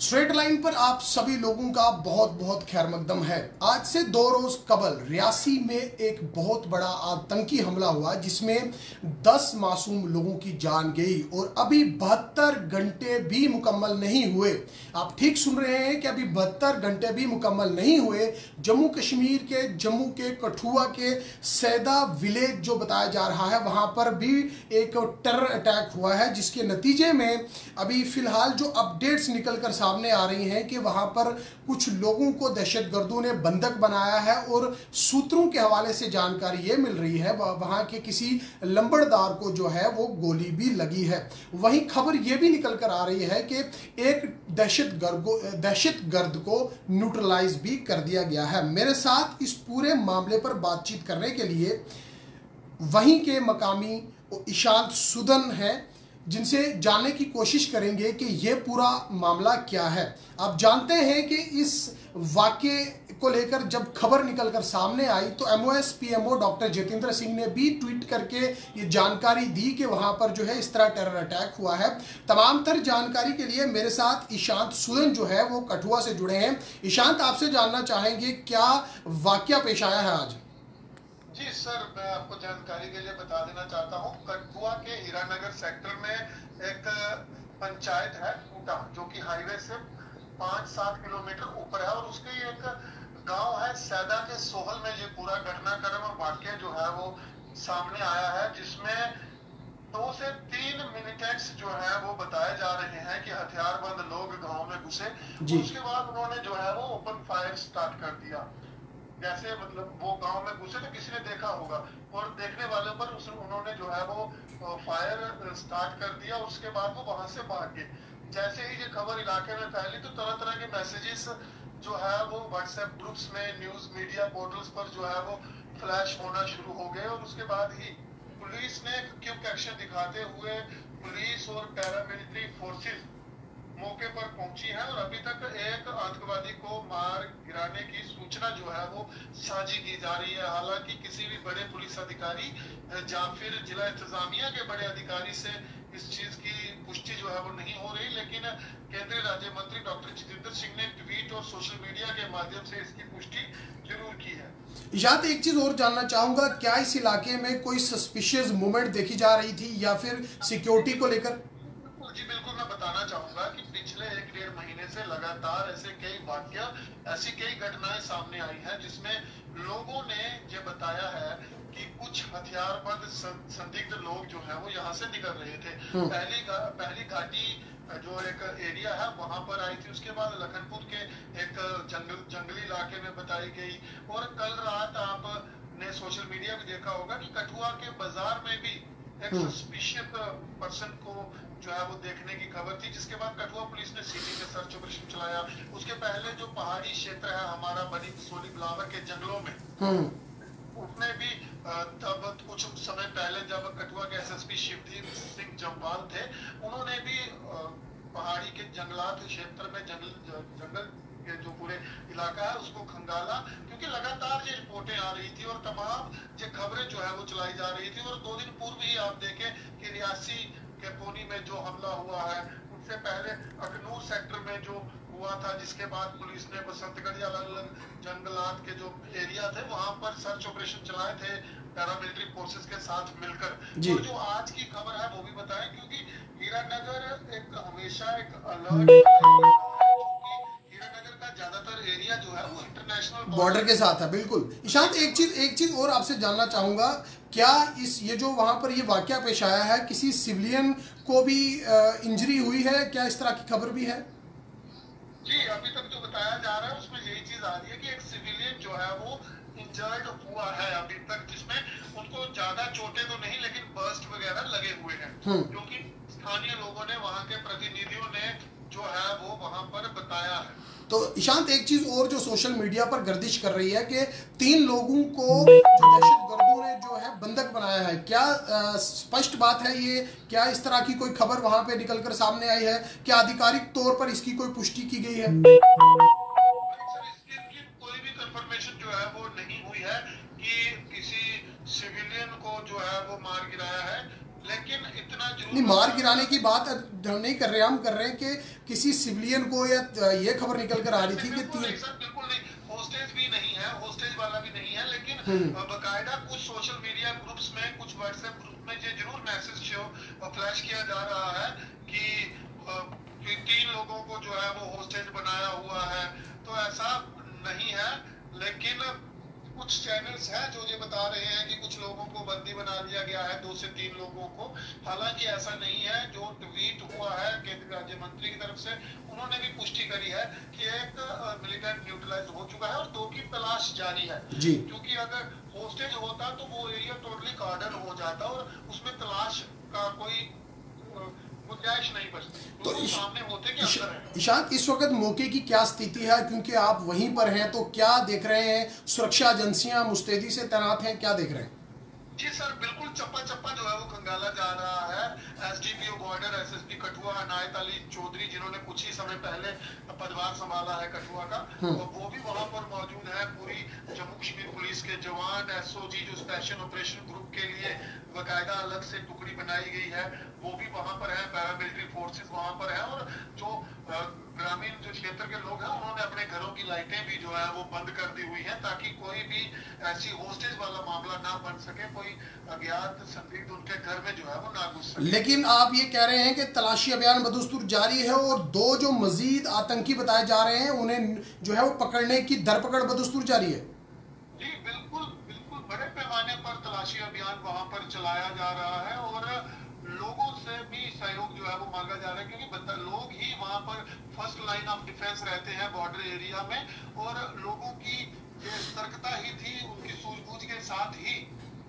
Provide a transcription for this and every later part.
Straight line पर आप सभी लोगों का बहुत बहुत खैर मकदम है। आज से 2 रोज कबल रियासी में एक बहुत बड़ा आतंकी हमला हुआ जिसमें 10 मासूम लोगों की जान गई और अभी 72 घंटे भी मुकम्मल नहीं हुए। आप ठीक सुन रहे हैं कि अभी 72 घंटे भी मुकम्मल नहीं हुए। जम्मू कश्मीर के जम्मू के कठुआ के सैदा विलेज जो बताया जा रहा है वहां पर भी एक टेरर अटैक हुआ है, जिसके नतीजे में अभी फिलहाल जो अपडेट्स निकलकर सामने आ रही हैं कि वहां पर कुछ लोगों को दहशतगर्दों ने बंधक बनाया है और सूत्रों के हवाले से जानकारी ये मिल रही है वहां के किसी लंबड़दार को जो है वो गोली भी लगी है। वहीं खबर ये भी निकल कर आ रही है कि एक दहशतगर्द को न्यूट्रलाइज भी कर दिया गया है। मेरे साथ इस पूरे मामले पर बातचीत करने के लिए वहीं के मकामी ईशांत सुदन हैं, जिनसे जानने की कोशिश करेंगे कि ये पूरा मामला क्या है। आप जानते हैं कि इस वाक़े को लेकर जब खबर निकलकर सामने आई तो MOS PMO doctor Jitendra Singh ने भी ट्वीट करके ये जानकारी दी कि वहां पर जो है इस तरह टेरर अटैक हुआ है। तमाम तर जानकारी के लिए मेरे साथ ईशांत सुदन जो है वो कठुआ से जुड़े हैं। ईशांत, आपसे जानना चाहेंगे क्या वाक़या पेश आया है आज? जी सर, मैं आपको जानकारी के लिए बता देना चाहता हूँ। कठुआ के हीरानगर सेक्टर में एक पंचायत है कूटा, जो कि हाईवे से 5-7 किलोमीटर ऊपर है, और उसके एक गांव है सैदा के सोहल में ये पूरा घटनाक्रम और वाक्य जो है वो सामने आया है, जिसमें 2 से 3 मिलिटेंट्स जो है वो बताए जा रहे हैं कि हथियारबंद लोग गाँव में घुसे। उसके बाद उन्होंने जो है वो ओपन फायर स्टार्ट कर दिया। जैसे मतलब वो गांव में घुसे तो किसी ने देखा होगा, और देखने वाले पर उन्होंने जो है वो फायर स्टार्ट कर दिया। उसके बाद वो वहां से भाग गए। जैसे ही ये खबर इलाके में फैली तो तरह तरह के मैसेजेस जो है वो व्हाट्सएप ग्रुप्स में, न्यूज मीडिया पोर्टल्स पर जो है वो फ्लैश होना शुरू हो गए, और उसके बाद ही पुलिस ने क्विक एक्शन दिखाते हुए पुलिस और पैरामिलिट्री फोर्सेस मौके पर पहुंची है, और अभी तक एक आतंकवादी को मार गिराने की सूचना जो है वो साझी की जा रही है। हालांकि किसी भी बड़े पुलिस अधिकारी या फिर जिला इंतजामिया के बड़े अधिकारी से इस चीज की पुष्टि जो है वो नहीं हो रही, लेकिन केंद्रीय राज्य मंत्री डॉक्टर जितेंद्र सिंह ने ट्वीट और सोशल मीडिया के माध्यम से इसकी पुष्टि जरूर की है। ईशांत, एक चीज और जानना चाहूंगा, क्या इस इलाके में कोई सस्पिशियस मूवमेंट देखी जा रही थी या फिर सिक्योरिटी को लेकर? जी बिल्कुल, मैं बताना चाहूंगा कि पिछले 1-1.5 महीने से लगातार ऐसे कई वाकया, ऐसी कई घटनाएं सामने आई हैं, जिसमें लोगों ने ये बताया है कि कुछ हथियारबंद संदिग्ध लोग जो है वो यहाँ से निकल रहे थे। पहली घाटी जो एक एरिया है वहां पर आई थी, उसके बाद लखनपुर के एक जंगली इलाके में बताई गई, और कल रात आपने सोशल मीडिया भी देखा होगा कि कठुआ के बाजार में भी एक सस्पिशियस पर्सन को जो है वो देखने की खबर थी, जिसके बाद कठुआ पुलिस ने सिटी में सर्च ऑपरेशन चलाया। उसके पहले जो पहाड़ी क्षेत्र है हमारा बनी सोली बिलावर के जंगलों में, उसमें भी तब कुछ समय पहले जब कठुआ के एसएसपी शिवदीप सिंह जम्वाल थे, उन्होंने भी पहाड़ी के जंगलात क्षेत्र में जंगल के जो पूरे इलाका है उसको खंगाला, क्योंकि लगातार ये रिपोर्टें आ रही थी और तमाम ये खबरें जो है वो चलाई जा रही थी। और 2 दिन पूर्व ही आप देखें कि रियासी के पोनी में जो हमला हुआ है, उससे पहले अखनूर सेक्टर में जो हुआ था, जिसके बाद पुलिस ने बसंतगढ़ या अलग अलग जंगलात के जो एरिया थे वहां पर सर्च ऑपरेशन चलाए थे पैरामिलिट्री फोर्सेस के साथ मिलकर। तो जो आज की खबर है वो भी बताएं, क्योंकि हीरानगर एक हमेशा एक अलर्ट हीरानगर का ज्यादातर एरिया जो है वो इंटरनेशनल बॉर्डर के साथ है। बिल्कुल ईशांत, एक चीज और आपसे जानना चाहूंगा, क्या ये जो वहां पर ये वाकया पेश आया है किसी सिविलियन को भी इंजरी हुई है? क्या इस तरह की खबर भी है? जी, अभी तक जो बताया जा रहा है उसमें यही चीज आ रही है कि एक सिविलियन जो है वो इंजर्ड हुआ है अभी तक, जिसमें उनको ज्यादा चोटें तो नहीं लेकिन बर्स्ट वगैरह लगे हुए हैं, क्योंकि स्थानीय लोगों ने, वहां के प्रतिनिधियों ने जो है वो वहां पर बताया है। तो ईशांत, एक चीज और जो सोशल मीडिया पर गर्दिश कर रही है कि 3 लोगों को जो दहशतगर्दों ने जो है बंधक बनाया है, क्या स्पष्ट बात है ये? क्या इस तरह की कोई खबर वहां पे निकलकर सामने आई है? क्या आधिकारिक तौर पर इसकी कोई पुष्टि की गई है? इसकी कोई भी कंफर्मेशन जो है वो नहीं हुई है कि किसी सिविलियन को जो है वो मार गिराया है। लेकिन इतना नहीं, मार गिराने की बात हम नहीं कर रहे, हम कर रहे हैं कि किसी सिविलियन को, या ये खबर निकल कर आ रही थी कि बिल्कुल नहीं, होस्टेज भी नहीं है, होस्टेज वाला भी नहीं है, लेकिन बकायदा कुछ सोशल मीडिया ग्रुप्स में, कुछ व्हाट्सएप ग्रुप में ये जरूर मैसेज फ्लैश किया जा रहा है कि 3 लोगों को जो है वो होस्टेज बनाया हुआ है। तो ऐसा नहीं है, लेकिन कुछ चैनल्स हैं जो ये बता रहे हैं कि कुछ लोगों को बंदी बना लिया गया है, 2 से 3 लोगों को। हालांकि ऐसा नहीं है। जो ट्वीट हुआ है केंद्रीय राज्य मंत्री की तरफ से, उन्होंने भी पुष्टि करी है कि एक मिलिटेंट न्यूट्रलाइज हो चुका है और 2 की तलाश जारी है जी। क्योंकि अगर होस्टेज होता तो वो एरिया टोटली कार्डन हो जाता और उसमें तलाश का कोई गुंजाइश नहीं बचती। तो सामने होते कि अंदर है। ईशान, इस वक्त मौके की क्या स्थिति है, क्योंकि आप वहीं पर हैं, तो क्या देख रहे हैं? सुरक्षा एजेंसियां मुस्तैदी से तैनात हैं, क्या देख रहे हैं? जी सर, बिल्कुल चप्पा चप्पा जो है वो खंगाला जा रहा है। SDPO border, SSP Kathua Anayat Ali Chaudhary, जिन्होंने कुछ ही समय पहले पदभार संभाला है कठुआ का, तो वो भी वहां पर मौजूद है। पूरी जम्मू कश्मीर पुलिस के जवान, एसओजी जो स्पेशल ऑपरेशन ग्रुप के लिए बकायदा अलग से टुकड़ी बनाई गई है, वो भी वहां पर है। पैरामिलिट्री फोर्सेस वहां पर है और जो ग्रामीण जो क्षेत्र के लोग हैं, उन्होंने अपने घरों की लाइटें भी जो है वो बंद कर दी हुई है ताकि कोई भी ऐसी होस्टेज वाला मामला ना बन सके, कोई अज्ञात संदिग्ध उनके घर में जो है वो ना घुस सके। लेकिन आप ये कह रहे हैं कि तलाशी अभियान बदस्तूर जारी है और 2 जो मजीद आतंकी बताए जा रहे हैं, उन्हें जो है वो पकड़ने की धरपकड़ बदस्तूर जारी है। जी बिल्कुल बिल्कुल, बड़े पैमाने पर तलाशी अभियान वहां पर चलाया जा रहा है और लोगों से भी सहयोग जो है वो मांगा जा रहा है क्योंकि लोग ही वहां पर फर्स्ट लाइन ऑफ डिफेंस रहते हैं बॉर्डर एरिया में, और लोगों की ये सतर्कता ही थी, उनकी सूझबूझ के साथ ही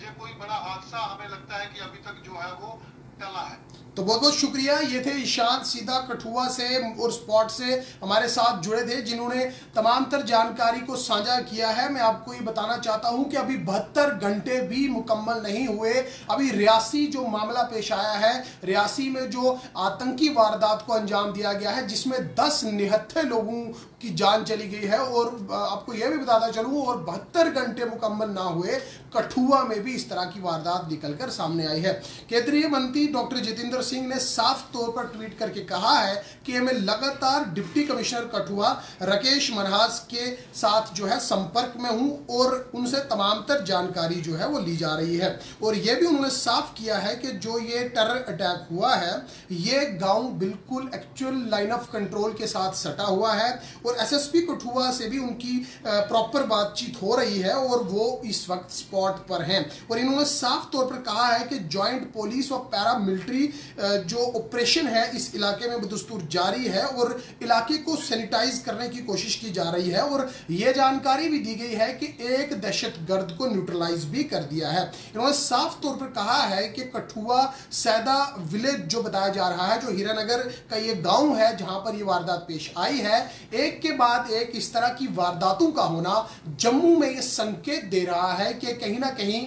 ये कोई बड़ा हादसा हमें लगता है कि अभी तक जो है वो टला है। तो बहुत बहुत शुक्रिया। ये थे ईशान सीधा कठुआ से और स्पॉट से हमारे साथ जुड़े थे, जिन्होंने तमाम तर जानकारी को साझा किया है। मैं आपको ये बताना चाहता हूं कि अभी 72 घंटे भी मुकम्मल नहीं हुए, अभी रियासी जो मामला पेश आया है, रियासी में जो आतंकी वारदात को अंजाम दिया गया है, जिसमें 10 निहत्थे लोगों की जान चली गई है, और आपको यह भी बताता चलूं, और 72 घंटे मुकम्मल ना हुए कठुआ में भी इस तरह की वारदात निकलकर सामने आई है। केंद्रीय मंत्री डॉक्टर जितेंद्र सिंह ने साफ तौर पर ट्वीट करके कहा है कि मैं लगातार डिप्टी कमिश्नर कठुआ राकेश मनहास के साथ जो है संपर्क में हूं और उनसे तमाम तर जानकारी जो है वो ली जा रही है। और ये भी उन्होंने साफ किया है कि जो ये टेरर अटैक हुआ है, ये गांव बिल्कुल एक्चुअल लाइन ऑफ कंट्रोल के साथ सटा हुआ है, और एसएसपी कठुआ से भी उनकी प्रॉपर बातचीत हो रही है और वो इस वक्त स्पॉट पर हैं। और इन्होंने साफ तौर पर कहा है कि ज्वाइंट पुलिस और पैरा मिलिट्री जो ऑपरेशन है इस इलाके में बदस्तूर जारी है और इलाके को सैनिटाइज करने की कोशिश की जा रही है, और यह जानकारी भी दी गई है कि एक दहशतगर्द को न्यूट्रलाइज भी कर दिया है। इन्होंने साफ तौर पर कहा है कि कठुआ सैदा विलेज जो बताया जा रहा है, जो हीरानगर का ये गांव है जहां पर यह वारदात पेश आई है, एक के बाद एक इस तरह की वारदातों का होना जम्मू में यह संकेत दे रहा है कि कहीं ना कहीं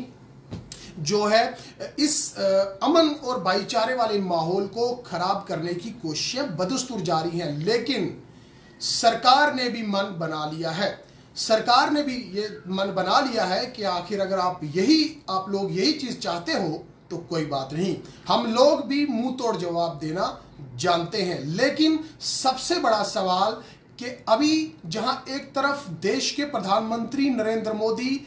जो है इस अमन और भाईचारे वाले माहौल को खराब करने की कोशिशें बदस्तूर जारी हैं। लेकिन सरकार ने भी मन बना लिया है, सरकार ने भी ये मन बना लिया है कि आखिर अगर आप लोग यही चीज चाहते हो तो कोई बात नहीं, हम लोग भी मुंह तोड़ जवाब देना जानते हैं। लेकिन सबसे बड़ा सवाल कि अभी जहां एक तरफ देश के प्रधानमंत्री नरेंद्र मोदी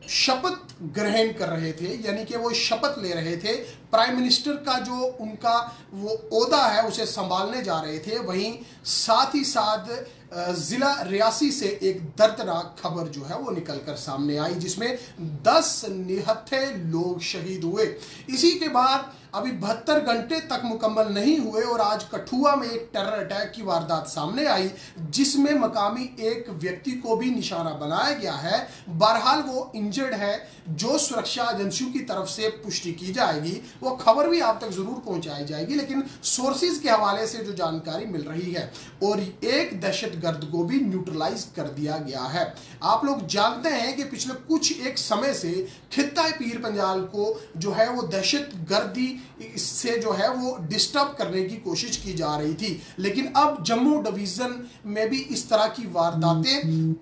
शपथ ग्रहण कर रहे थे, यानी कि वो शपथ ले रहे थे, प्राइम मिनिस्टर का जो उनका वो ओहदा है उसे संभालने जा रहे थे, वहीं साथ ही साथ जिला रियासी से एक दर्दनाक खबर जो है वो निकलकर सामने आई, जिसमें 10 निहत्थे लोग शहीद हुए। इसी के बाद अभी 72 घंटे तक मुकम्मल नहीं हुए और आज कठुआ में एक टेरर अटैक की वारदात सामने आई, जिसमें मकामी एक व्यक्ति को भी निशाना बनाया गया है। बहरहाल वो इंजर्ड है, जो सुरक्षा एजेंसियों की तरफ से पुष्टि की जाएगी, वो खबर भी आप तक जरूर पहुंचाई जाएगी, लेकिन सोर्सेज के हवाले से जो जानकारी मिल रही है, और एक दहशतगर्द को भी न्यूट्रलाइज कर दिया गया है। आप लोग जानते हैं कि पिछले कुछ एक समय से खित्ता पीर पंजाल को जो है वो दहशतगर्दी इससे जो है वो डिस्टर्ब करने की कोशिश की जा रही थी, लेकिन अब जम्मू डिवीजन में भी इस तरह की वारदातें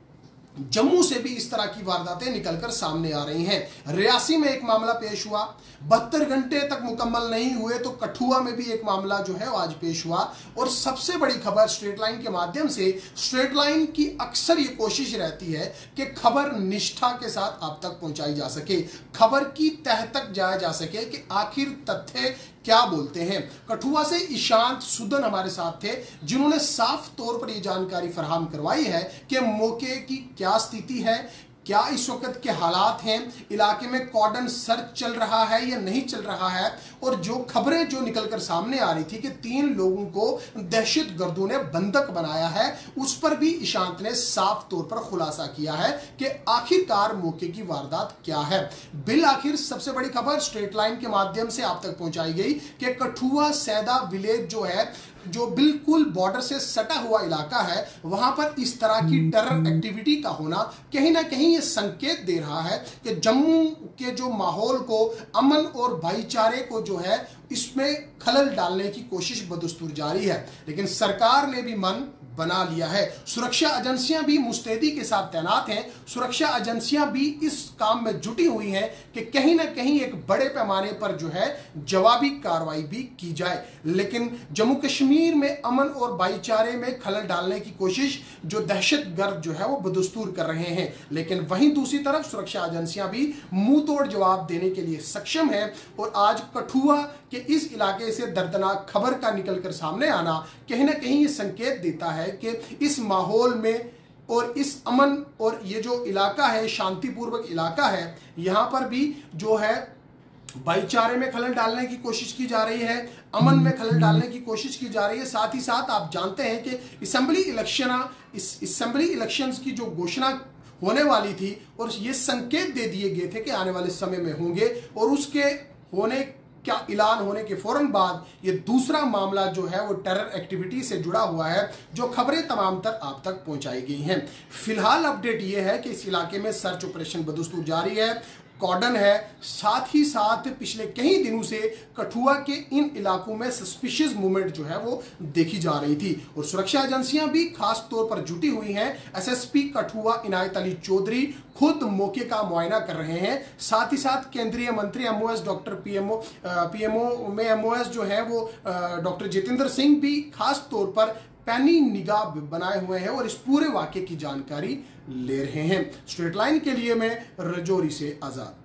जम्मू से भी इस तरह की वारदातें निकलकर सामने आ रही हैं। रियासी में एक मामला पेश हुआ, 72 घंटे तक मुकम्मल नहीं हुए तो कठुआ में भी एक मामला जो है वो आज पेश हुआ। और सबसे बड़ी खबर स्ट्रेट लाइन के माध्यम से, स्ट्रेट लाइन की अक्सर ये कोशिश रहती है कि खबर निष्ठा के साथ आप तक पहुंचाई जा सके, खबर की तह तक जाया जा सके कि आखिर तथ्य क्या बोलते हैं। कठुआ से ईशांत सुदन हमारे साथ थे, जिन्होंने साफ तौर पर यह जानकारी फराहम करवाई है कि मौके की क्या स्थिति है, क्या इस वक्त के हालात हैं, इलाके में कॉर्डन सर्च चल रहा है या नहीं चल रहा है। और जो खबरें जो निकलकर सामने आ रही थी कि 3 लोगों को दहशतगर्दों ने बंधक बनाया है, उस पर भी ईशांत ने साफ तौर पर खुलासा किया है कि आखिरकार मौके की वारदात क्या है। बिल आखिर सबसे बड़ी खबर स्ट्रेट लाइन के माध्यम से आप तक पहुंचाई गई कि कठुआ सैदा विलेज जो है, जो बिल्कुल बॉर्डर से सटा हुआ इलाका है, वहां पर इस तरह की टेरर एक्टिविटी का होना कहीं ना कहीं ये संकेत दे रहा है कि जम्मू के जो माहौल को, अमन और भाईचारे को जो है इसमें खलल डालने की कोशिश बदस्तूर जारी है। लेकिन सरकार ने भी मन बना लिया है, सुरक्षा एजेंसियां भी मुस्तैदी के साथ तैनात हैं, सुरक्षा एजेंसियां भी इस काम में जुटी हुई हैं कि कहीं ना कहीं एक बड़े पैमाने पर जो है जवाबी कार्रवाई भी की जाए। लेकिन जम्मू कश्मीर में अमन और भाईचारे में खलल डालने की कोशिश जो दहशतगर्द जो है वो बदस्तूर कर रहे हैं। लेकिन वहीं दूसरी तरफ सुरक्षा एजेंसियां भी मुंह तोड़ जवाब देने के लिए सक्षम है। और आज कठुआ के इस इलाके से दर्दनाक खबर का निकलकर सामने आना कहीं ना कहीं ये संकेत देता है कि इस माहौल में और इस अमन और ये जो इलाका है, शांतिपूर्वक इलाका है, यहां पर भी जो है भाईचारे में खलल डालने की कोशिश की जा रही है, अमन में खलल डालने की कोशिश की जा रही है। साथ ही साथ आप जानते हैं कि असेंबली इलेक्शंस की जो घोषणा होने वाली थी और ये संकेत दे दिए गए थे कि आने वाले समय में होंगे, और उसके होने क्या ऐलान होने के फौरन बाद ये दूसरा मामला जो है वो टेरर एक्टिविटी से जुड़ा हुआ है, जो खबरें तमाम तर आप तक पहुंचाई गई हैं। फिलहाल अपडेट ये है कि इस इलाके में सर्च ऑपरेशन बदस्तूर जारी है, कॉर्डन है, साथ ही साथ पिछले कई दिनों से कठुआ के इन इलाकों में सस्पिशियस मूवमेंट जो है वो देखी जा रही थी। और सुरक्षा एजेंसियां भी खास तौर पर जुटी हुई हैं। एसएसपी कठुआ इनायत अली चौधरी खुद मौके का मुआयना कर रहे हैं। साथ ही साथ केंद्रीय मंत्री एमओएस डॉक्टर पीएमओ में एमओएस जो है वो डॉक्टर जितेंद्र सिंह भी खास तौर पर पैनी निगाह बनाए हुए हैं और इस पूरे वाकये की जानकारी ले रहे हैं। स्ट्रेट लाइन के लिए मैं रजौरी से आजाद।